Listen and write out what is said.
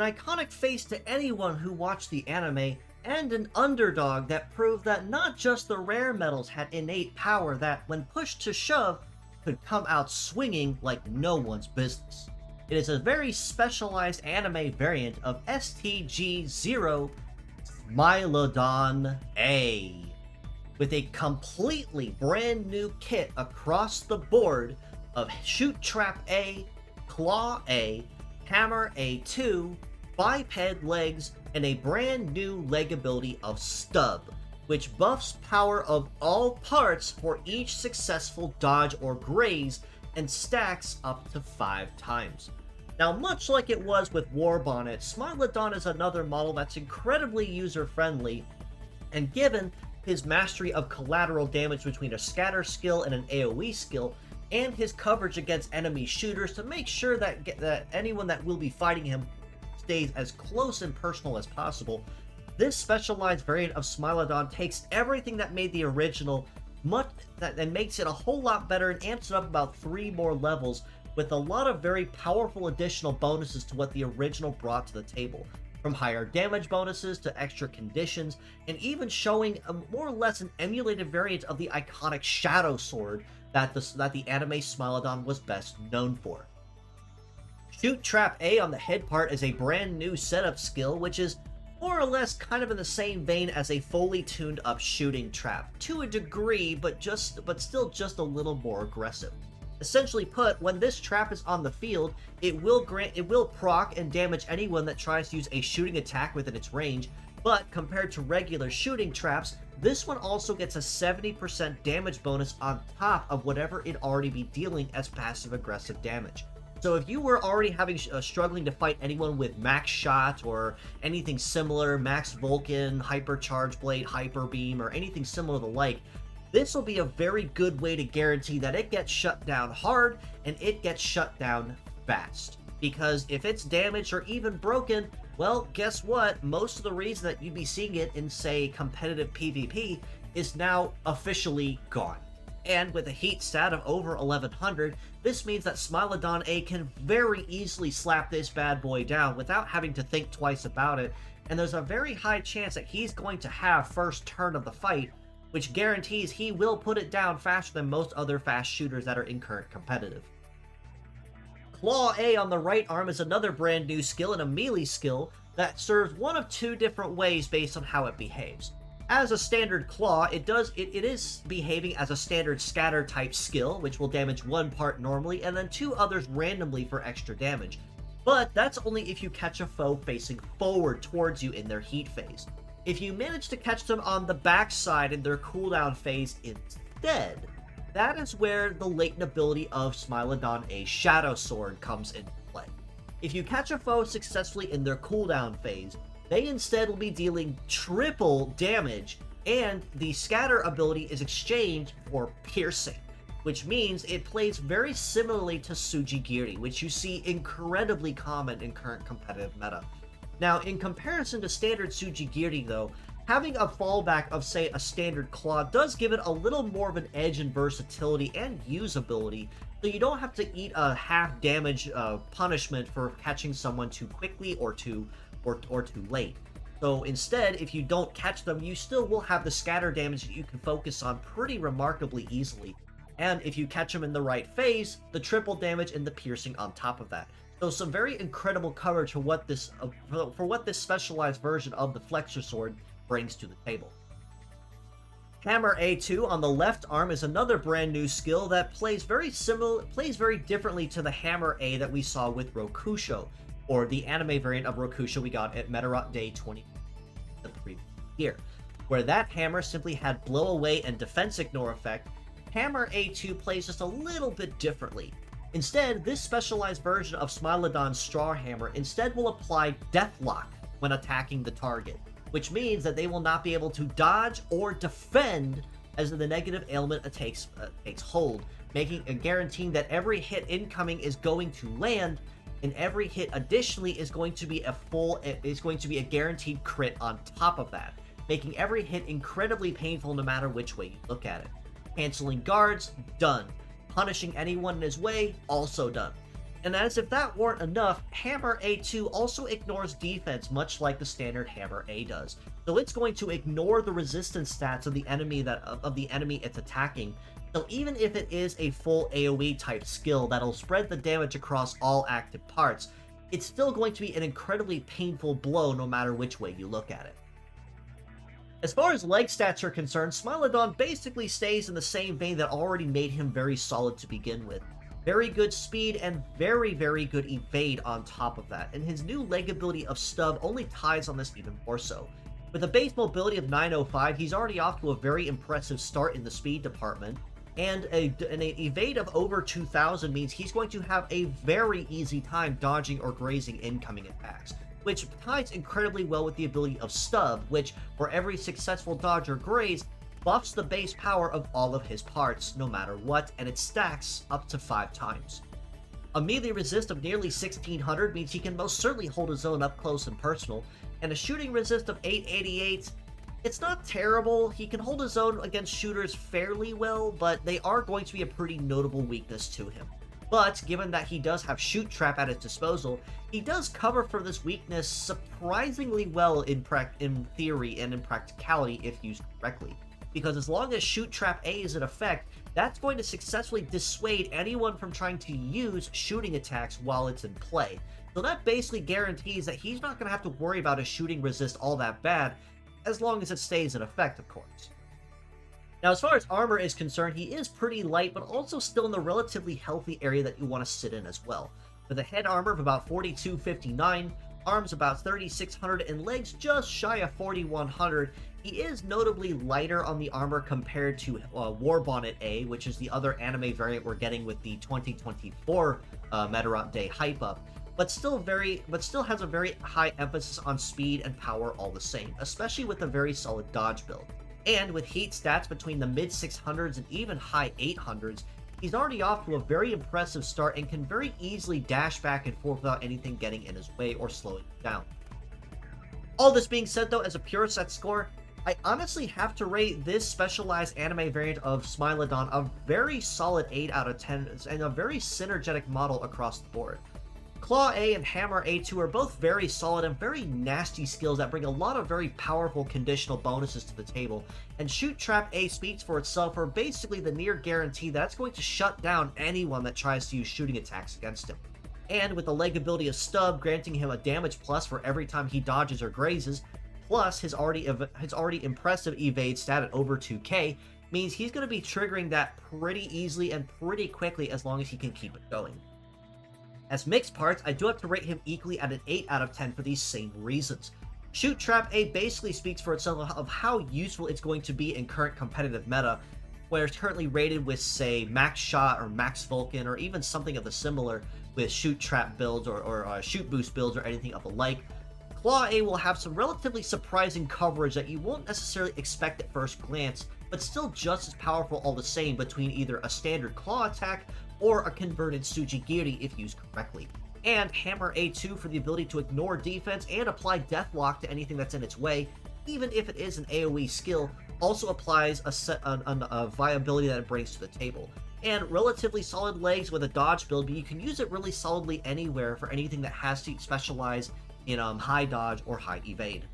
an iconic face to anyone who watched the anime, and an underdog that proved that not just the rare metals had innate power that, when pushed to shove, could come out swinging like no one's business. It is a very specialized anime variant of STG00 Smilodon A, with a completely brand new kit across the board of Shoot Trap A, Claw A, Hammer A2, Biped legs, and a brand new leg ability of Stub, which buffs power of all parts for each successful dodge or graze and stacks up to 5 times. Now, much like it was with Warbonnet, Smilodon is another model that's incredibly user-friendly, and given his mastery of collateral damage between a scatter skill and an AoE skill, and his coverage against enemy shooters to make sure that anyone that will be fighting him stays as close and personal as possible, this specialized variant of Smilodon takes everything that made the original and makes it a whole lot better and amps it up about 3 more levels with a lot of very powerful additional bonuses to what the original brought to the table. From higher damage bonuses to extra conditions, and even showing more or less an emulated variant of the iconic Shadow Sword that the anime Smilodon was best known for. Shoot Trap A on the head part is a brand new setup skill, which is more or less kind of in the same vein as a fully tuned up shooting trap, to a degree, but still just a little more aggressive. Essentially put, when this trap is on the field, it will proc and damage anyone that tries to use a shooting attack within its range, but compared to regular shooting traps, this one also gets a 70% damage bonus on top of whatever it already be dealing as passive aggressive damage. So if you were already struggling to fight anyone with max shot or anything similar, max Vulcan, hyper charge blade, hyper beam, or anything similar to the like, this will be a very good way to guarantee that it gets shut down hard and it gets shut down fast. Because if it's damaged or even broken, well, guess what? Most of the reason that you'd be seeing it in, say, competitive PvP is now officially gone. And with a heat stat of over 1100, this means that Smilodon A can very easily slap this bad boy down without having to think twice about it, and there's a very high chance that he's going to have first turn of the fight, which guarantees he will put it down faster than most other fast shooters that are in current competitive. Claw A on the right arm is another brand new skill and a melee skill that serves one of 2 different ways based on how it behaves. As a standard claw, it is behaving as a standard scatter type skill, which will damage 1 part normally and then 2 others randomly for extra damage. But that's only if you catch a foe facing forward towards you in their heat phase. If you manage to catch them on the backside in their cooldown phase instead, that is where the latent ability of Smilodon A's Shadow Sword comes into play. If you catch a foe successfully in their cooldown phase, they instead will be dealing triple damage, and the scatter ability is exchanged for piercing, which means it plays very similarly to Sujigiri, which you see incredibly common in current competitive meta. Now, in comparison to standard Sujigiri though, having a fallback of, say, a standard claw does give it a little more of an edge in versatility and usability, so you don't have to eat a half damage punishment for catching someone too quickly or too late. So instead, if you don't catch them, you still will have the scatter damage that you can focus on pretty remarkably easily. And if you catch them in the right phase, the triple damage and the piercing on top of that. So some very incredible coverage for what this specialized version of the Flexor Sword brings to the table. Hammer A2 on the left arm is another brand new skill that plays very differently to the Hammer A that we saw with Rokusho, or the anime variant of Rokusho we got at Medarot Day 20 the previous year, where that hammer simply had blow away and defense ignore effect. Hammer A2 plays just a little bit differently. Instead, this specialized version of Smilodon's Straw Hammer instead will apply Deathlock when attacking the target, which means that they will not be able to dodge or defend as the negative ailment takes hold, guaranteeing that every hit incoming is going to land, and every hit additionally is going to be a guaranteed crit on top of that, making every hit incredibly painful no matter which way you look at it. Canceling guards, done. Punishing anyone in his way, also done. And as if that weren't enough, Hammer A2 also ignores defense much like the standard Hammer A does. So it's going to ignore the resistance stats of the enemy it's attacking. So even if it is a full AoE type skill that'll spread the damage across all active parts, it's still going to be an incredibly painful blow no matter which way you look at it. As far as leg stats are concerned, Smilodon basically stays in the same vein that already made him very solid to begin with. Very good speed and very, very good evade on top of that, and his new leg ability of Stub only ties on this even more so. With a base mobility of 905, he's already off to a very impressive start in the speed department, and an evade of over 2000 means he's going to have a very easy time dodging or grazing incoming attacks, which ties incredibly well with the ability of Stub, which, for every successful dodge or graze, buffs the base power of all of his parts, no matter what, and it stacks up to 5 times. A melee resist of nearly 1600 means he can most certainly hold his own up close and personal, and a shooting resist of 888, it's not terrible. He can hold his own against shooters fairly well, but they are going to be a pretty notable weakness to him. But given that he does have Shoot Trap at his disposal, he does cover for this weakness surprisingly well in theory and in practicality if used correctly. Because as long as Shoot Trap A is in effect, that's going to successfully dissuade anyone from trying to use shooting attacks while it's in play. So that basically guarantees that he's not going to have to worry about a shooting resist all that bad, as long as it stays in effect, of course. Now, as far as armor is concerned, he is pretty light, but also still in the relatively healthy area that you want to sit in as well. With a head armor of about 4259, arms about 3600, and legs just shy of 4100, he is notably lighter on the armor compared to Robattle A, which is the other anime variant we're getting with the 2024 Medarot Day hype up, but still has a very high emphasis on speed and power all the same, especially with a very solid dodge build. And with heat stats between the mid 600s and even high 800s, he's already off to a very impressive start and can very easily dash back and forth without anything getting in his way or slowing him down. All this being said though, as a pure set score, I honestly have to rate this specialized anime variant of Smilodon a very solid 8 out of 10 and a very synergetic model across the board. Claw A and Hammer A2 are both very solid and very nasty skills that bring a lot of very powerful conditional bonuses to the table, and Shoot Trap A speaks for itself for basically the near guarantee that's going to shut down anyone that tries to use shooting attacks against him. And with the leg ability of Stub granting him a damage plus for every time he dodges or grazes, plus his already impressive evade stat at over 2k, means he's going to be triggering that pretty easily and pretty quickly as long as he can keep it going. As mixed parts, I do have to rate him equally at an 8 out of 10 for these same reasons. Shoot Trap A basically speaks for itself of how useful it's going to be in current competitive meta, where it's currently rated with, say, Max Shot or Max Vulcan, or even something of the similar with Shoot Trap builds or Shoot Boost builds or anything of the like. Claw A will have some relatively surprising coverage that you won't necessarily expect at first glance, but still just as powerful all the same between either a standard claw attack or a converted Tsujigiri if used correctly. And Hammer A2 for the ability to ignore defense and apply Deathlock to anything that's in its way, even if it is an AoE skill, also applies a viability that it brings to the table. And relatively solid legs with a dodge build, but you can use it really solidly anywhere for anything that has to specialize in high dodge or high evade.